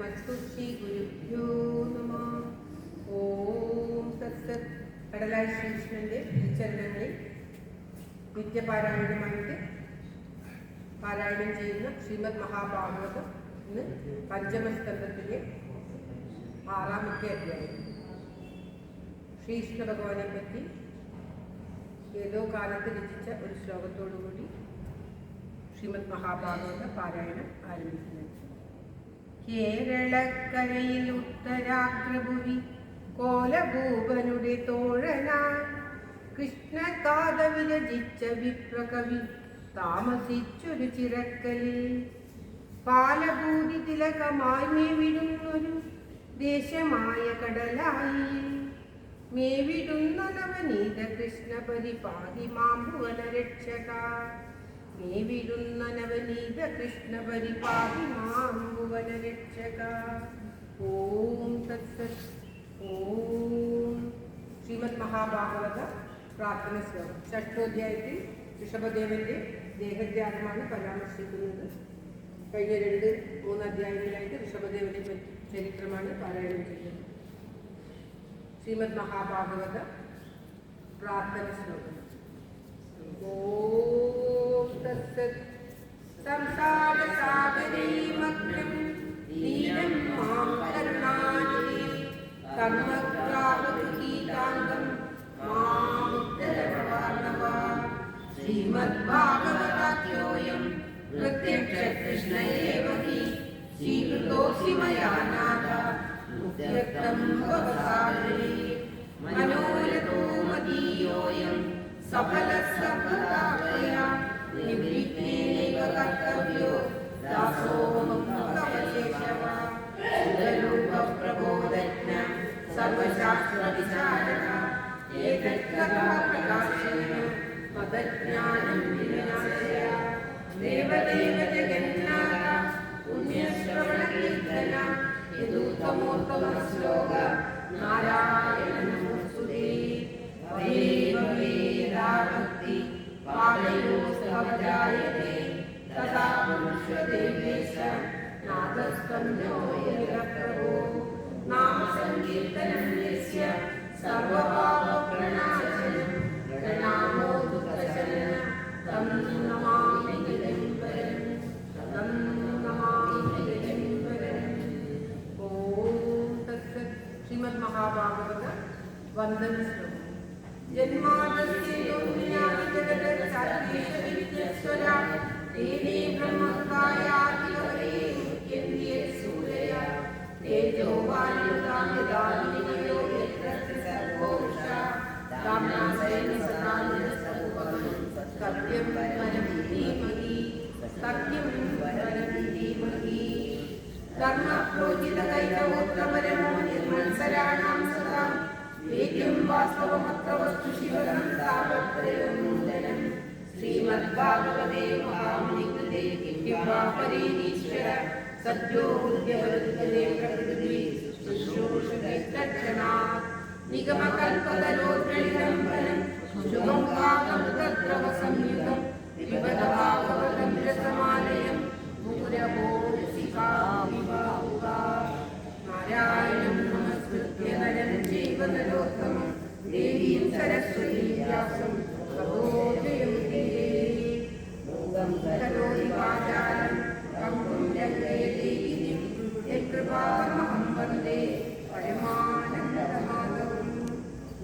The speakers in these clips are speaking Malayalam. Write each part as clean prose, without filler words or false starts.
മസ്തു ശ്രീ ഗുരുഭ്യോ നമഃ. ഓം തത്സത്. കടലായി ശ്രീകൃഷ്ണന്റെ ചരണങ്ങളിൽ നിത്യപാരായണമായിട്ട് പാരായണം ചെയ്യുന്ന ശ്രീമദ് മഹാഭാഗവതം ഇന്ന് പഞ്ചമസ്കന്ധത്തിലെ 6ാമത്തെ അധ്യായം. ശ്രീകൃഷ്ണ ഭഗവാനെ പറ്റി ഏതോ കാലത്ത് രചിച്ച ഒരു ശ്ലോകത്തോടുകൂടി ശ്രീമദ് മഹാഭാഗവത പാരായണം ആരംഭിക്കുന്നത്. കേരളക്കരയിൽ ഉത്തരാഗ്രഭുവി കോലഭൂപനുടെ തോഴനായി കൃഷ്ണകാഥ വിരചിച്ച വിപ്രകവി താമസിച്ചൊരു ചിറക്കലിൽ പാലഭൂതി തിലകമായി മേവിടുന്നൊരു ദേശമായ കടലായി മേവിടുന്ന നവനീത കൃഷ്ണ പരിപാതി മാംഭുവന രക്ഷക മേവിടുന്ന നവനീത കൃഷ്ണ പരിപാതി മാംഭുവന രക്ഷക. ഓം തത്സത്. ഓം. ശ്രീമദ് മഹാഭാഗവത പ്രാർത്ഥന ശ്ലോകം. ഷഷ്ഠോധ്യായത്തിൽ ഋഷഭദേവന്റെ ദേഹധ്യാനമാണ് പരാമർശിക്കുന്നത്. കഴിഞ്ഞ 2-3 അധ്യായങ്ങളിലായിട്ട് ഋഷഭദേവന്റെ ചരിത്രമാണ് പാരായണം ചെയ്യുന്നത്. ശ്രീമദ് മഹാഭാഗവത പ്രാർത്ഥന ശ്ലോകം. ഓം തത്സത്. സംസാരസാഗരേ മഗ്നം ദീനം മാം കരുണാനിധി കർമ്മഗ്രാഹഗീതാംഗം മാമുദ്ധരവാർണവ. ശ്രീമദ്ഭാഗവതാഖ്യോയം പ്രത്യക്ഷകൃഷ്ണ ഏവ ഹി സ്വീകൃതോऽസി മയാ നാഥ മുക്തം ഭവസാഗരേ മനോരഥോ മദീയോऽയം സഫലഃ സർവദാ നിവൃത്തേനൈവ കർത്തവ്യോ ദാസോഹം തവ കേശവ. സുരരൂപപ്രബോധജ്ഞ സർവശാസ്ത്രവിചാരക ഏതത്കഥാ പ്രകാശന മതജ്ഞാനം വിനാശയ. ദേവദേവ ജഗന്നാഥ പുണ്യശ്രവണകീർത്തന യദൂത്തമോത്തമ ശ്ലോക നാരായണ നമോസ്തുതേ. ഭവേ ഭവേ യഥാ ഭക്തി പാലയോസ്തവജായതേ തഥാ പുരുഷദേവേശ നാദസ്ത്വം യോയഃ പ്രഭോ. നാമസങ്കീർത്തനം യസ്യ സർവപാപപ്രണാശനം പ്രണാമോ ദുഃഖശമന തം നമാമി ദിഗംബരം തം നമാമി ദിഗംബരം. ഓം തത്സത്. ശ്രീമദ് മഹാഭാഗവത വന്ദന ശ്ലോകം. ജന്മാദസ്യ യോനിയാനി ജഗതഃ വിദ്യസ്വരാ തേനേ ബ്രഹ്മകായാതികവരേ മുഖ്യന്യേ സൂരയ തേജോ വായുതാനിദാനിനയോ യത്ര സർവോഷ കാമ്നാസേന സദാനിരസമുപമം സത്യം പരം ധീമഹി സത്യം പരം ധീമഹി. ധർമ്മപ്രോചിതകൈതവോത്രപരമോ നിർമത്സരാണാം സദാ വേദ്യം വാസ്തവമത്ര വസ്തു ശിവനം താപത്രയോന്മൂലനം. ശ്രീമദ്ഭാഗവതേ മഹാമുനികൃതേ കിംവാ പരേരീശ്വര സദ്യോ ഹൃദ്യവരുദ്ധേ പ്രകൃതി ശുശ്രൂഷകൈതക്ഷണാത് നിഗമകൽപതരോദ്രളിതം ഫലം ശുഭം ഭാഗവതദ്രവ സംയുതം വിപദഭാഗവതം രസമാലയം മുകുരഹോ രസികാ വിഭാവുകാ. നാരായണം നമസ്കൃത്യ നരം ചൈവ നരോത്തമം ദേവീം സരസ്വതീം വ്യാസം തതോ ജയമുദീരയേ. മൂകം കരോതി വാചാലം കമ്പും ലംഘയതേ ഗിരിം യത്കൃപാതമഹം വന്ദേ പരമാനന്ദമാധവം.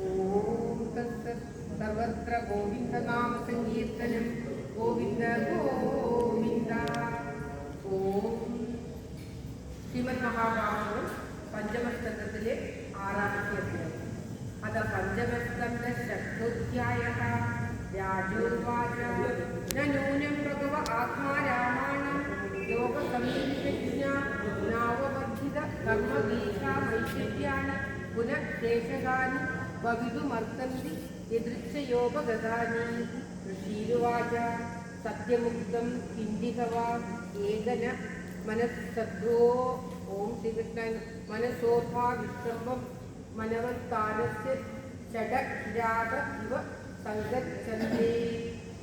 ഓം തത്സത്. സർവത്ര ഗോവിന്ദനാമ സങ്കീർത്തനം ഗോവിന്ദ ഗോവിന്ദ. ഓം. ശ്രീമദ് മഹാഭാഗവതം പഞ്ചമസ്കന്ധത്തിലെ 6ാമത്തെ അധ്യായം. അത പഞ്ചമസ്കന്ധ ഷഷ്ഠോധ്യായഃ. രാജോവാച നൂനം ഭഗവ ആത്മാ രാമാണം യോഗസംയുക്തജ്ഞാനവബദ്ധിത കർമ്മബീജാമൈശ്വര്യാണി പുനഃശേഷകാനി ഭവിതുമർത്തന്തി യദൃച്ഛയോപഗതാനി. ഋഷീരുവാച സത്യമുക്തം കിഞ്ചിതവാ ഏകന മനസ്സദ്രോ. ഓം ശ്രീകൃഷ്ണ. മനസോഭാ വിശ്രംഭം മനവത്താനസ്യ ഷഡ്ജാത ഇവ സംഗച്ഛന്തേ.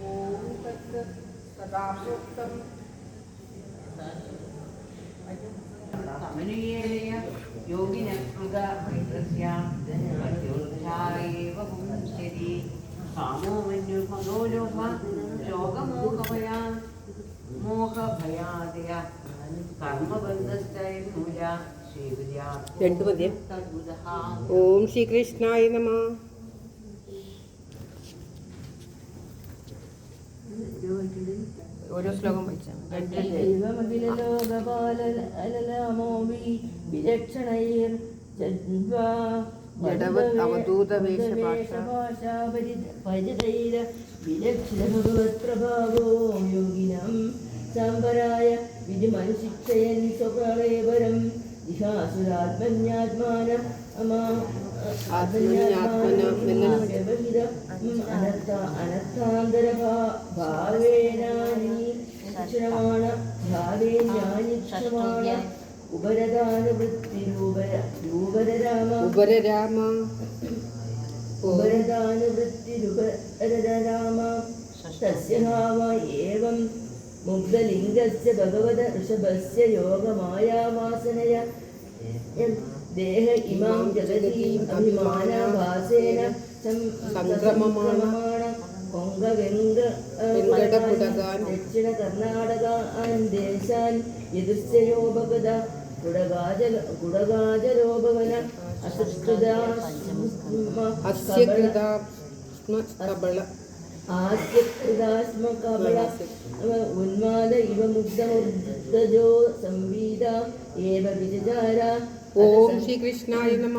ഓം തത്സത്. സദാ പ്രോക്തം സമനുയേലയ യോഗിനകൃതേവ പുംസരി സാമോമന്യുപദോലോഭ ശോകമോഹഭയാ മോഹഭയാദയ കർമ്മബന്ധസ്ഥൈർമൂല ശ്രീവിദ്യാ രണ്ടു മതിയെ. ഓം ശ്രീകൃഷ്ണായ നമ. ഓരോ ശ്ലോകം വായിച്ചാൽ സാമ്പരായ വിധിമനുശിക്ഷയൻ സ്വപ്രളയപരം ദിഹാസുരാത്മന്യാത്മാന അനർത്ഥാന്തര ഭാവേനാനി ശിക്ഷണമാണ് ഭാവേന്യാനിക്ഷമാണ് ഉപരദാനുവൃത്തിരൂപരരാമ തസ്യ ഭാവ ഏവം മുഗ്ധലിംഗസ്യ ഭഗവത ഋഷഭസ്യ യോഗമായാവാസനയ ദേഹ ഇമാം ജഗതീം അഭിമാനാഭാസേന സംക്രമമാണ ദക്ഷിണ കർണാടകാൻ ദേശാൻ യദുസ്യോ ഭഗത കുടകാജലോഭവന ആസ്യകൃതാസ്മകബള ഉന്മാദ ഇവ മുഗ്ധമുഗ്ധജോ സംവീത ഏവ വിചാര. ഓം ശ്രീകൃഷ്ണായ നമ.